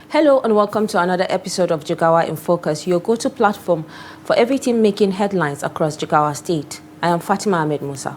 Hello and welcome to another episode of JIGAWA in Focus, your go-to platform for everything making headlines across JIGAWA State. I am Fatima Ahmed Musa.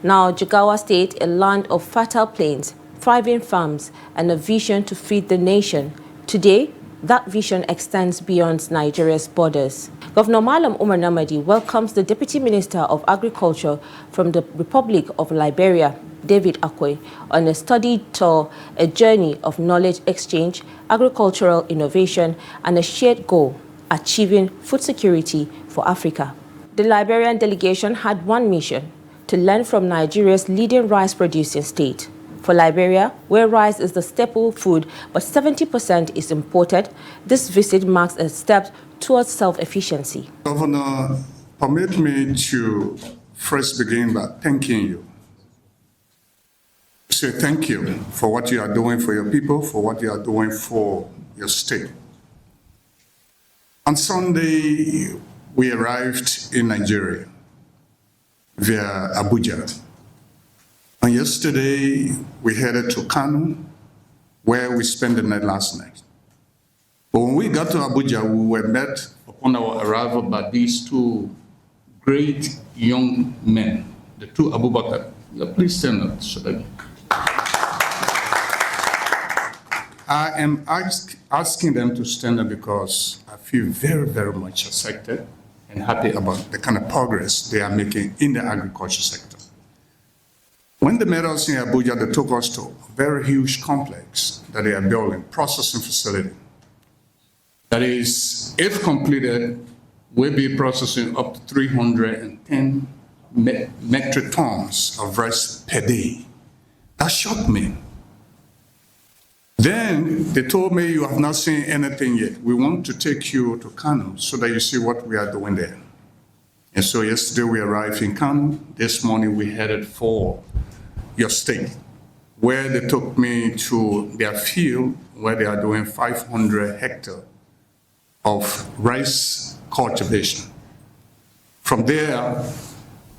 Now, JIGAWA State, a land of fertile plains, thriving farms, and a vision to feed the nation. Today, that vision extends beyond Nigeria's borders. Governor Malam Umar Namadi welcomes the Deputy Minister of Agriculture from the Republic of Liberia, David Akwe, on a study tour, a journey of knowledge exchange, agricultural innovation, and a shared goal, achieving food security for Africa. The Liberian delegation had one mission: to learn from Nigeria's leading rice-producing state. For Liberia, where rice is the staple food, but 70% is imported, this visit marks a step towards self-efficiency. Governor, permit me to first begin by thanking you. Say thank you for what you are doing for your people, for what you are doing for your state. On Sunday, we arrived in Nigeria via Abuja. And yesterday, we headed to Kano, where we spent the night last night. But when we got to Abuja, we were met upon our arrival by these two great young men, the two Abubakar. Please stand up so that I am asking them to stand up because I feel very, very much excited and happy about the kind of progress they are making in the agriculture sector. When they met us in Abuja, they took us to a very huge complex that they are building, processing facility. That is, if completed, we'll be processing up to 310 metric tons of rice per day. That shocked me. Then they told me, you have not seen anything yet. We want to take you to Kano so that you see what we are doing there. And so yesterday we arrived in Kano. This morning we headed for your state, where they took me to their field where they are doing 500 hectares of rice cultivation. From there,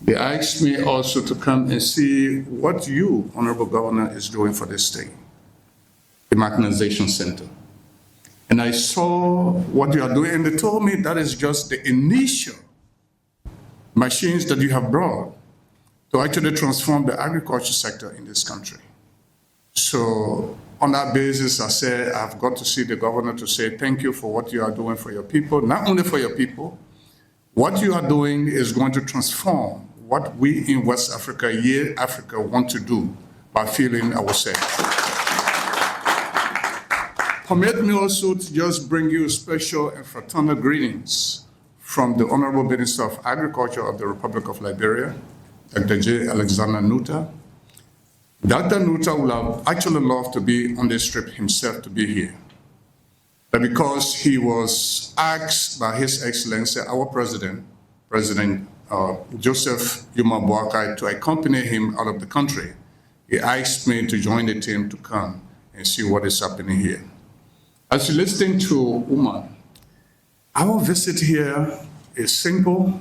they asked me also to come and see what you, Honorable Governor, is doing for this state, the mechanization center. And I saw what you are doing, and they told me that is just the initial machines that you have brought to actually transform the agriculture sector in this country. So on that basis, I said, I've got to see the governor to say thank you for what you are doing for your people. Not only for your people, what you are doing is going to transform what we in West Africa, Africa, want to do by feeding ourselves. Permit me also to just bring you special and fraternal greetings from the Honorable Minister of Agriculture of the Republic of Liberia, Dr. J. Alexander Nuta. Dr. Nuta would have actually loved to be on this trip himself, to be here. But because he was asked by His Excellency, our President Joseph Yuma Boakai, to accompany him out of the country, he asked me to join the team to come and see what is happening here. As you listen to Uma, our visit here is simple,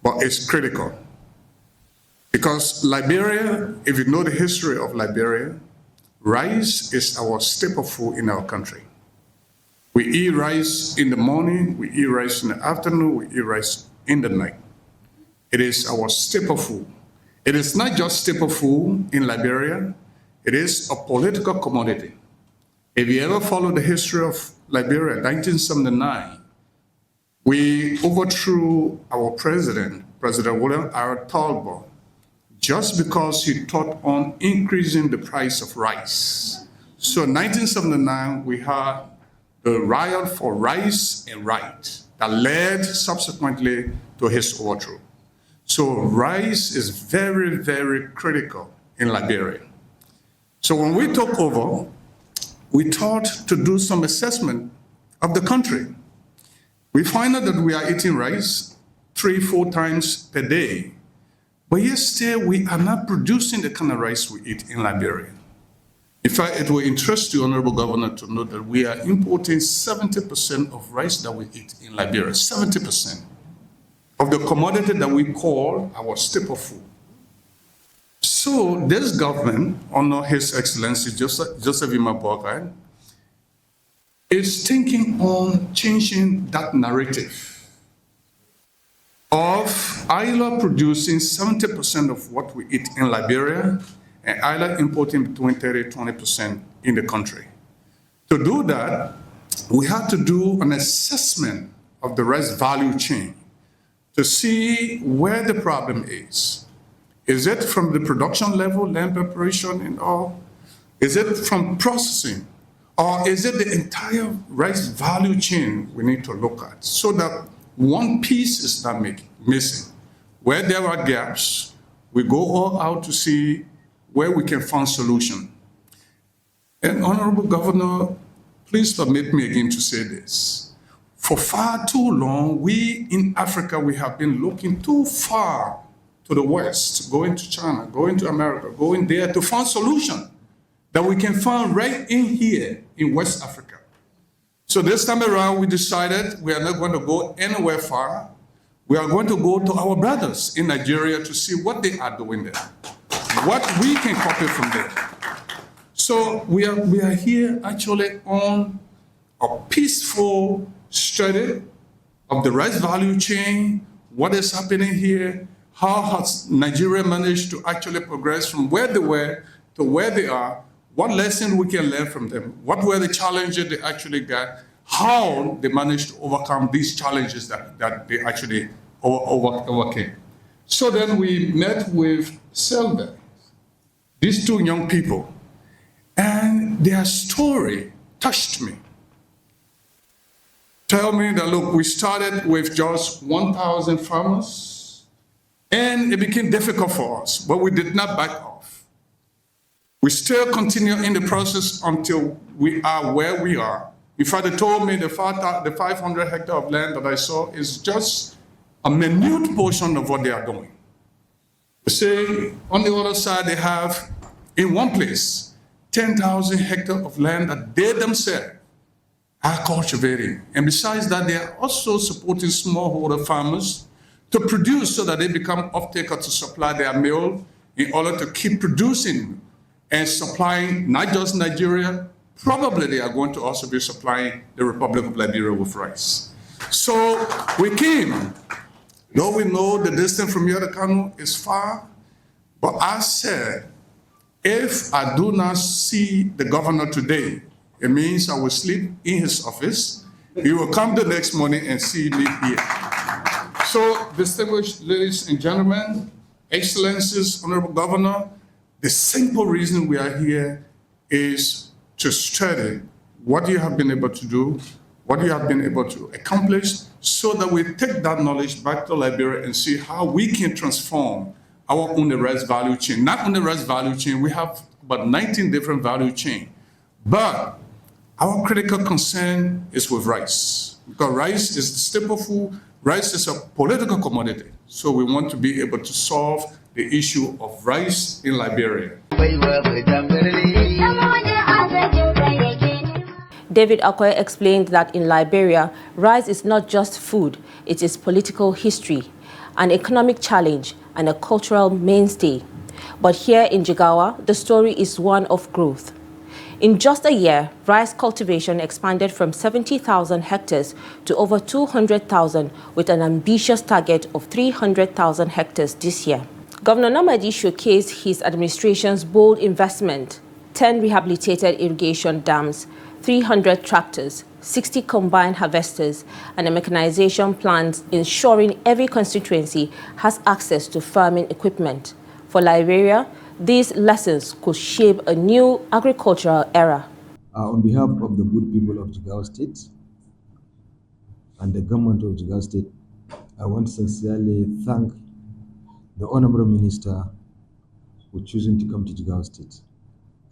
but it's critical. Because Liberia, if you know the history of Liberia, rice is our staple food in our country. We eat rice in the morning, we eat rice in the afternoon, we eat rice in the night. It is our staple food. It is not just staple food in Liberia, it is a political commodity. If you ever follow the history of Liberia, 1979, we overthrew our president, President William R. Tolbo, just because he thought on increasing the price of rice. So in 1979, we had the riot for rice and right that led subsequently to his overthrow. So rice is very, very critical in Liberia. So when we took over, we thought to do some assessment of the country. We find out that we are eating rice 3-4 times per day, but yet still we are not producing the kind of rice we eat in Liberia. In fact, it will interest you, Honorable Governor, to know that we are importing 70% of rice that we eat in Liberia, 70% of the commodity that we call our staple food. So this government, under His Excellency Joseph Imabokai, is thinking on changing that narrative of ILO producing 70% of what we eat in Liberia and ILO importing between 30-20% in the country. To do that, we had to do an assessment of the rice value chain to see where the problem is. Is it from the production level, land preparation and all? Is it from processing? Or is it the entire rice value chain we need to look at so that one piece is not missing? Where there are gaps, we go all out to see where we can find solution. And Honorable Governor, please permit me again to say this. For far too long, we in Africa, we have been looking too far to the West, going to China, going to America, going there to find solution that we can find right in here in West Africa. So this time around, we decided we are not going to go anywhere far. We are going to go to our brothers in Nigeria to see what they are doing there, what we can copy from there. So we are here actually on a peaceful study of the rice value chain, what is happening here, how has Nigeria managed to actually progress from where they were to where they are, what lesson we can learn from them, what were the challenges they actually got, how they managed to overcome these challenges that they actually overcame. So then we met with Selva, these two young people, and their story touched me. Tell me that, look, we started with just 1,000 farmers, and it became difficult for us, but we did not back off. We still continue in the process until we are where we are. In fact, they told me the 500 hectares of land that I saw is just a minute portion of what they are doing. You see, on the other side, they have, in one place, 10,000 hectares of land that they themselves are cultivating. And besides that, they are also supporting smallholder farmers to produce so that they become off-taker to supply their meal in order to keep producing and supplying not just Nigeria, probably they are going to also be supplying the Republic of Liberia with rice. So we came, though we know the distance from here to Kano is far, but I said, if I do not see the governor today, it means I will sleep in his office. He will come the next morning and see me here. So, distinguished ladies and gentlemen, excellencies, honorable governor, the simple reason we are here is to study what you have been able to do, what you have been able to accomplish, so that we take that knowledge back to Liberia and see how we can transform our own rice value chain. Not only rice value chain, we have about 19 different value chains. But our critical concern is with rice, because rice is the staple food. Rice is a political commodity. So we want to be able to solve the issue of rice in Liberia. David Akoya explained that in Liberia, rice is not just food, it is political history, an economic challenge, and a cultural mainstay. But here in JIGAWA, the story is one of growth. In just a year, rice cultivation expanded from 70,000 hectares to over 200,000, with an ambitious target of 300,000 hectares this year. Governor Namadi showcased his administration's bold investment: 10 rehabilitated irrigation dams, 300 tractors, 60 combined harvesters, and a mechanization plant ensuring every constituency has access to farming equipment. For Liberia, these lessons could shape a new agricultural era. On behalf of the good people of Jigawa State and the government of Jigawa State, I want to sincerely thank the Honorable Minister for choosing to come to Jigawa State.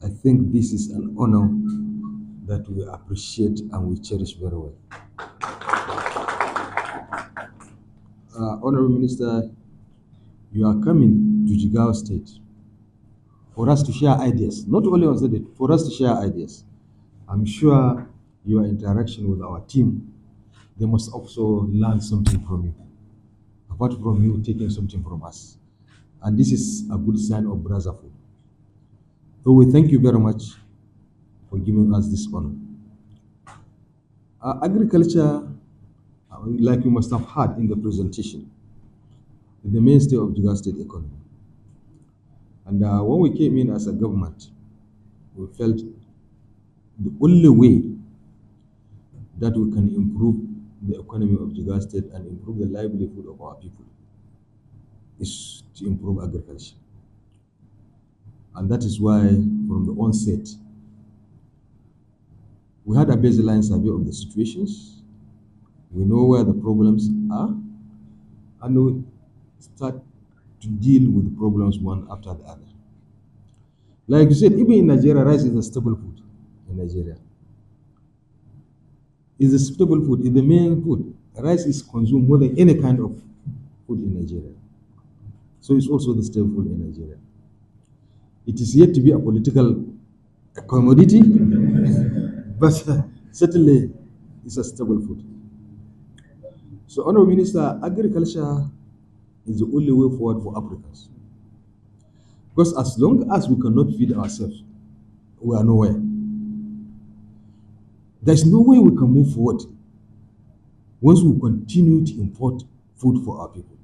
I think this is an honor that we appreciate and we cherish very well. Honorable Minister, you are coming to Jigawa State for us to share ideas, not only on Saturday, for us to share ideas. I'm sure your interaction with our team, they must also learn something from you, apart from you taking something from us. And this is a good sign of brotherhood. So we thank you very much for giving us this honor. Agriculture, like you must have heard in the presentation, is the mainstay of Jigawa State economy. And when we came in as a government, we felt the only way that we can improve the economy of Jigawa State and improve the livelihood of our people is to improve agriculture. And that is why, from the onset, we had a baseline survey of the situations. We know where the problems are, and we start to deal with the problems one after the other. Like you said, even in Nigeria, rice is a staple food in Nigeria. It's a staple food, it's the main food. Rice is consumed more than any kind of food in Nigeria. So it's also the staple food in Nigeria. It is yet to be a political commodity, but certainly it's a staple food. So, Honorable Minister, agriculture is the only way forward for Africans. Because as long as we cannot feed ourselves, we are nowhere. There's no way we can move forward once we continue to import food for our people.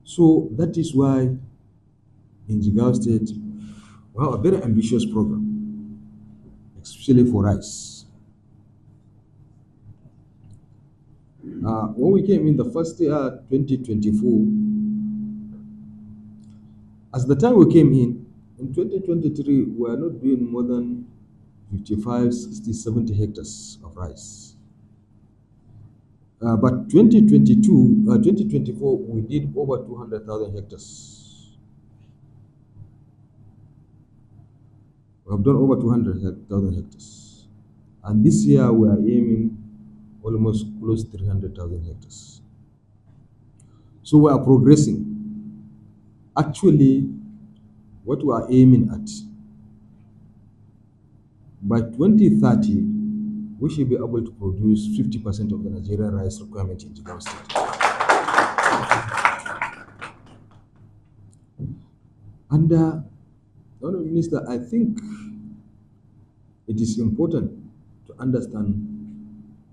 So that is why in Jigawa State, we have a very ambitious program, especially for rice. When we came in the first year, 2024, as the time we came in 2023, we are not doing more than 55, 60, 70 hectares of rice. But 2024, we did over 200,000 hectares. We have done over 200,000 hectares. And this year, we are aiming almost close to 300,000 hectares. So we are progressing. Actually, what we are aiming at, by 2030, we should be able to produce 50% of the Nigerian rice requirement in Jigawa State. And, Honourable Minister, I think it is important to understand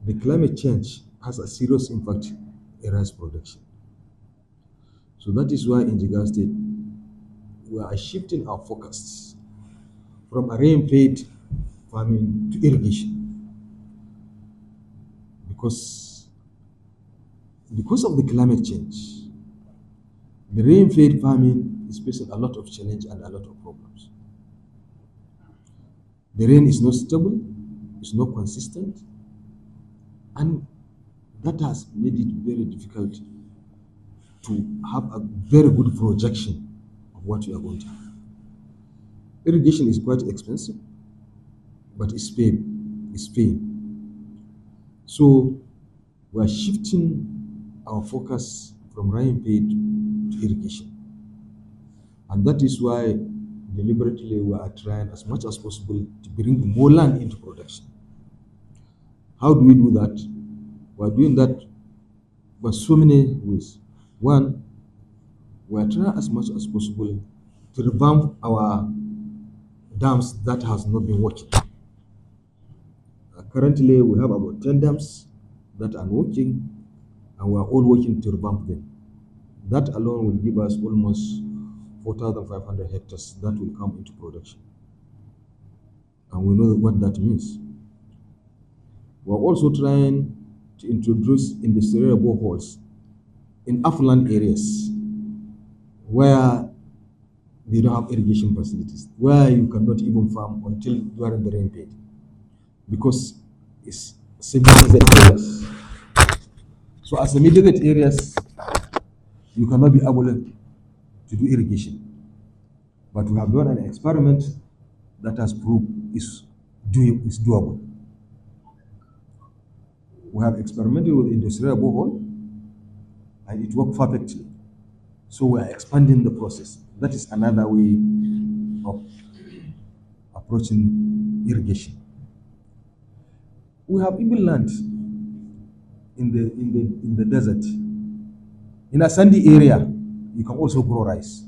the climate change has a serious impact in rice production. So that is why in Jigawa State, we are shifting our focus from a rain-fed farming to irrigation. Because of the climate change, the rain-fed farming is facing a lot of challenge and a lot of problems. The rain is not stable, it's not consistent, and that has made it very difficult to have a very good projection of what you are going to have. Irrigation is quite expensive, but it's paying. So we are shifting our focus from rain-fed to irrigation. And that is why deliberately we are trying as much as possible to bring more land into production. How do we do that? We are doing that by so many ways. One, we are trying as much as possible to revamp our dams that has not been working. Currently, we have about 10 dams that are working, and we are all working to revamp them. That alone will give us almost 4,500 hectares that will come into production. And we know what that means. We are also trying to introduce industrial boreholes in upland areas where they don't have irrigation facilities, where you cannot even farm until during the rain period, because it's semi-desert areas. So as semi-desert areas, you cannot be able to do irrigation. But we have done an experiment that has proved is doable. We have experimented with industrial borehole, and it worked perfectly. So we are expanding the process. That is another way of approaching irrigation. We have even land in the desert. In a sandy area, you can also grow rice.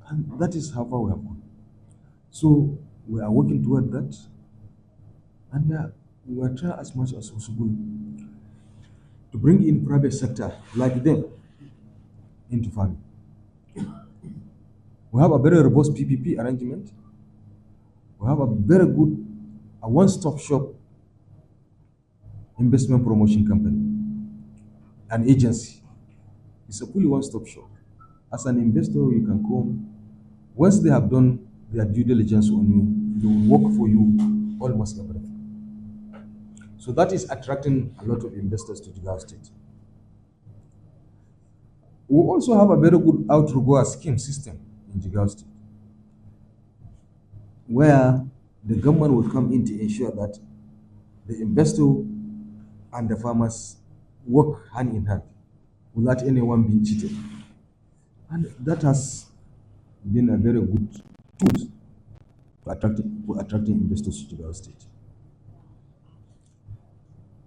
And that is how far we have gone. So we are working toward that, and we are trying as much as possible to bring in private sector like them into farming. We have a very robust PPP arrangement. We have a very good, a one-stop shop investment promotion company, an agency. It's a fully one-stop shop. As an investor, you can come. Once they have done their due diligence on you, they will work for you almost everything. So that is attracting a lot of investors to Jigawa State. We also have a very good out-Rugoa scheme system in Jigawa State, where the government will come in to ensure that the investor and the farmers work hand in hand without anyone being cheated. And that has been a very good tool for attracting investors to Jigawa State.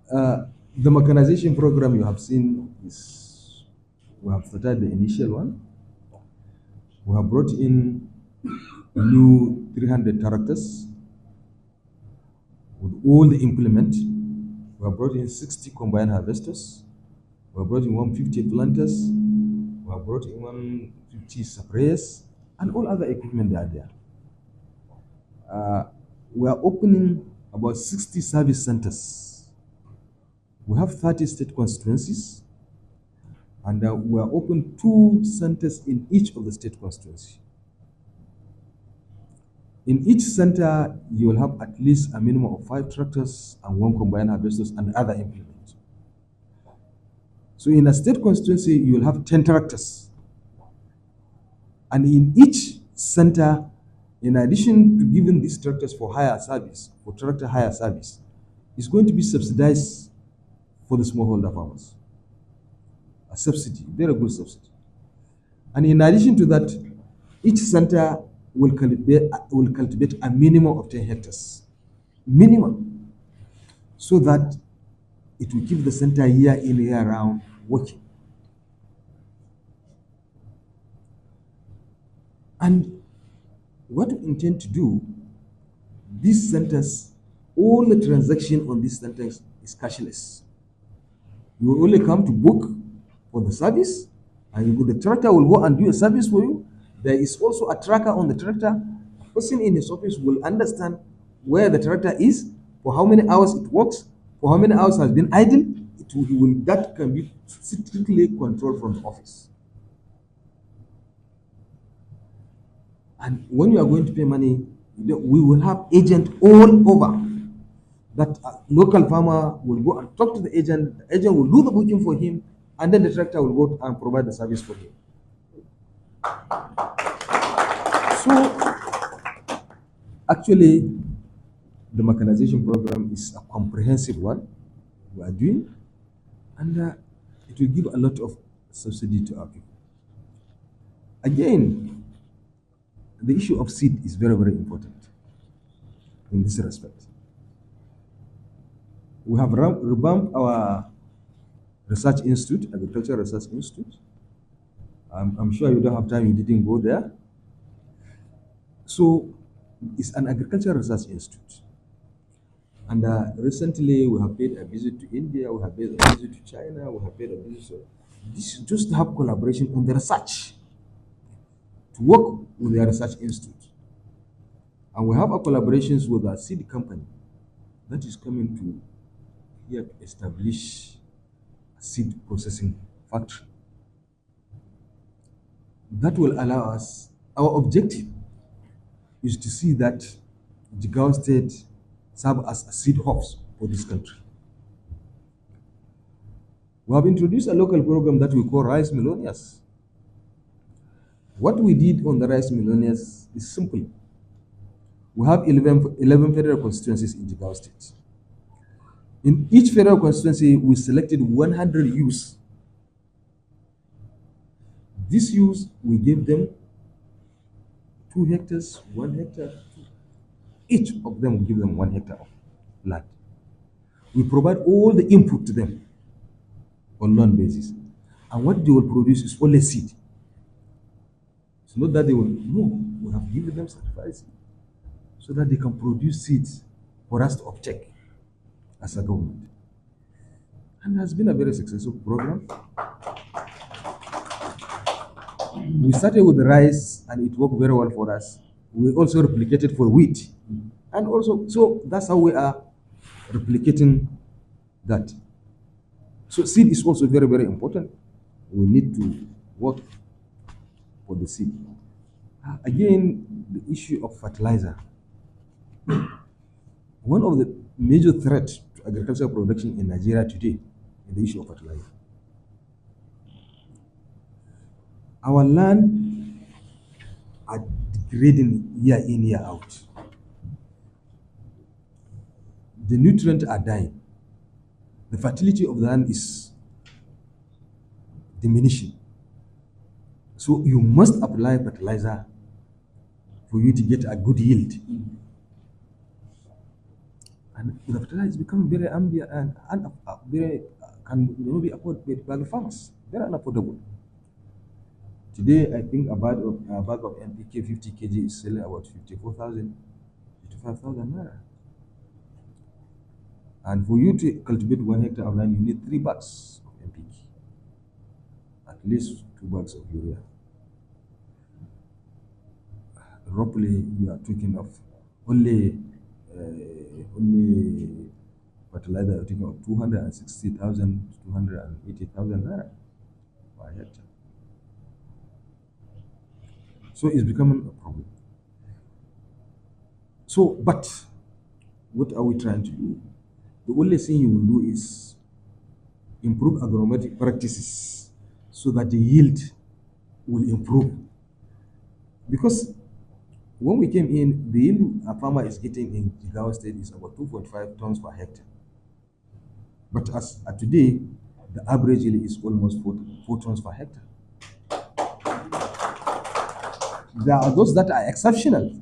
The mechanization program you have seen is, we have started the initial one. We have brought in new 300 tractors with all the implement. We have brought in 60 combine harvesters. We have brought in 150 planters. We have brought in 150 sprayers and all other equipment that are there. We are opening about 60 service centers. We have 30 state constituencies, and we are open 2 centers in each of the state constituencies. In each center, you will have at least a minimum of 5 tractors and 1 combine harvesters and other implements. So in a state constituency, you will have 10 tractors. And in each center, in addition to giving these tractors for hire service, for tractor hire service, is going to be subsidized for the smallholder farmers. A subsidy, very good subsidy. And in addition to that, each center will cultivate a minimum of 10 hectares. Minimum. So that it will keep the center year in, year round working. And what we intend to do, these centers, all the transaction on these centers is cashless. You will only come to book for the service, and the tractor will go and do a service for you. There is also a tracker on the tractor. A person in his office will understand where the tractor is, for how many hours it works, for how many hours has been idle. That can be strictly controlled from the office. And when you are going to pay money, we will have agent all over. That local farmer will go and talk to the agent will do the booking for him, and then the tractor will go and provide the service for him. So, actually, the mechanization program is a comprehensive one we are doing, and it will give a lot of subsidy to our people. Again, the issue of seed is very, very important in this respect. We have revamped our research institute, agricultural research institute. I'm sure you don't have time, you didn't go there. So it's an agricultural research institute. And recently we have paid a visit to India, we have paid a visit to China, we have paid a visit. This is just to have collaboration on the research, to work with the research institute. And we have a collaborations with a seed company that is coming to here to establish a seed processing factory. That will allow us, our objective is to see that Jigawa State serve as a seed hubs for this country. We have introduced a local program that we call Rice Millionaires. What we did on the Rice Millionaires is simple. We have 11 federal constituencies in Jigawa State. In each federal constituency, we selected 100 youths. These youths, we gave them 2 hectares, 1 hectare. Each of them will give them 1 hectare of land. We provide all the input to them on loan basis. And what they will produce is only seed. It's not that they will, no, we have given them certified seed. so that they can produce seeds for us to uptake as a government. And it has been a very successful program. We started with rice and it worked very well for us. We also replicated for wheat. And also, so that's how we are replicating that. So seed is also very, very important. We need to work for the seed. Again, the issue of fertilizer. One of the major threats to agricultural production in Nigeria today is the issue of fertilizer. Our land are degrading year in, year out. The nutrients are dying. The fertility of the land is diminishing. So you must apply fertilizer for you to get a good yield. And the fertilizer is becoming very ambient and very can be afforded by the farmers. Very unaffordable. Today, I think a bag of NPK 50 kg is selling about 54,000, 55,000 naira. And for you to cultivate 1 hectare of land, you need 3 bags of NPK, at least 2 bags of urea. Roughly, you are talking of only fertilizer. You're talking of 260,000, 280,000 naira per hectare. So it's becoming a problem. So, but what are we trying to do? The only thing you will do is improve agronomic practices so that the yield will improve. Because when we came in, the yield a farmer is getting in Jigawa State is about 2.5 tons per hectare. But as at today, the average yield is almost 4 tons per hectare. There are those that are exceptional,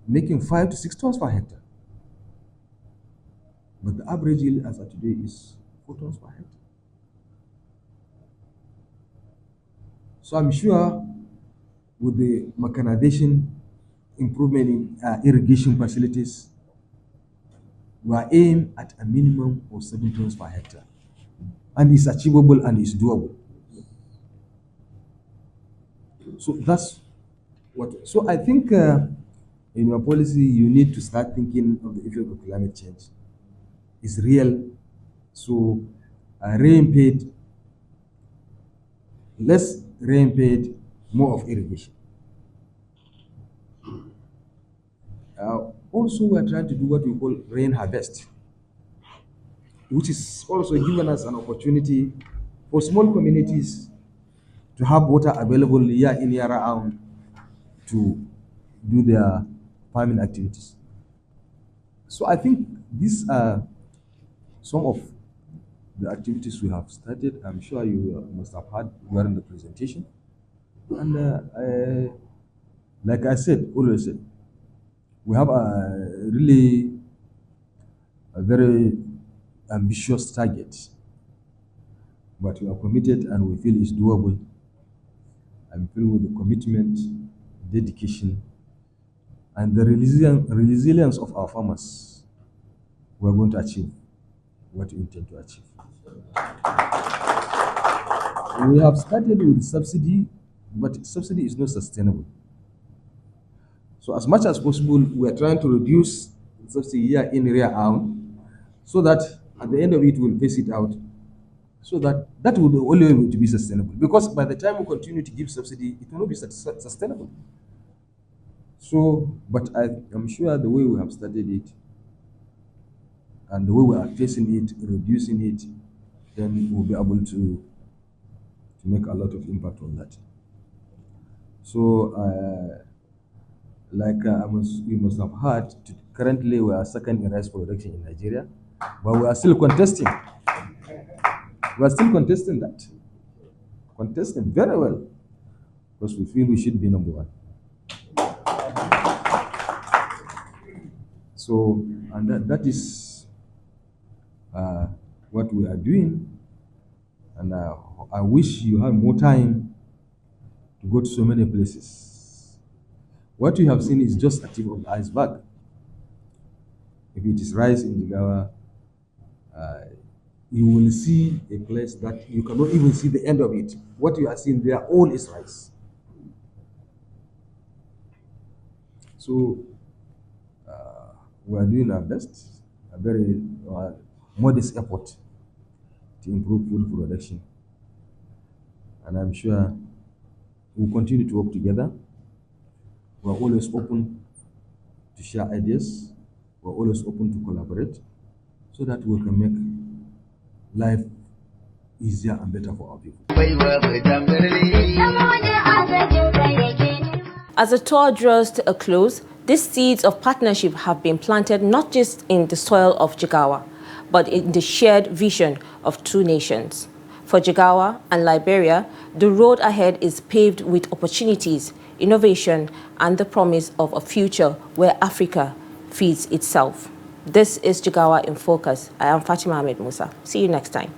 making 5 to 6 tons per hectare. But the average yield as of today is 4 tons per hectare. So I'm sure with the mechanization, improvement in irrigation facilities, we are aimed at a minimum of 7 tons per hectare. And it's achievable and it's doable. So that's what. So I think in your policy, you need to start thinking of the effect of climate change. It's real. So rain paid, less rain paid, more of irrigation. Also, we are trying to do what we call rain harvest, which is also giving us an opportunity for small communities to have water available year in, year out to do their farming activities. So I think these are some of the activities we have started. I'm sure you must have heard during the presentation. And like I said, always said, we have a very ambitious target, but we are committed and we feel it's doable. I'm filled with the commitment, dedication, and the resilience of our farmers. We are going to achieve what we intend to achieve. We have started with subsidy, but subsidy is not sustainable. So as much as possible, we are trying to reduce subsidy year in, year out, so that at the end of it, we'll phase it out, so that will be the only way to be sustainable. Because by the time we continue to give subsidy, it will not be sustainable. So, but I'm sure the way we have studied it, and the way we are facing it, reducing it, then we'll be able to make a lot of impact on that. So, like you must have heard, currently we are second in rice production in Nigeria, but we are still contesting. We are still contesting that. Contesting very well, because we feel we should be number 1. So, and that is what we are doing. And I wish you had more time to go to so many places. What you have seen is just a tip of the iceberg. if it is rice in Jigawa, you will see a place that you cannot even see the end of it. What you are seeing there, all is rice. So we are doing our best, a very modest effort to improve food production. And I'm sure we'll continue to work together. We're always open to share ideas. We're always open to collaborate so that we can make life easier and better for our people. As the tour draws to a close, these seeds of partnership have been planted not just in the soil of Jigawa, but in the shared vision of two nations. For Jigawa and Liberia, the road ahead is paved with opportunities, innovation, and the promise of a future where Africa feeds itself. This is Jigawa in Focus. I am Fatima Ahmed Musa. See you next time.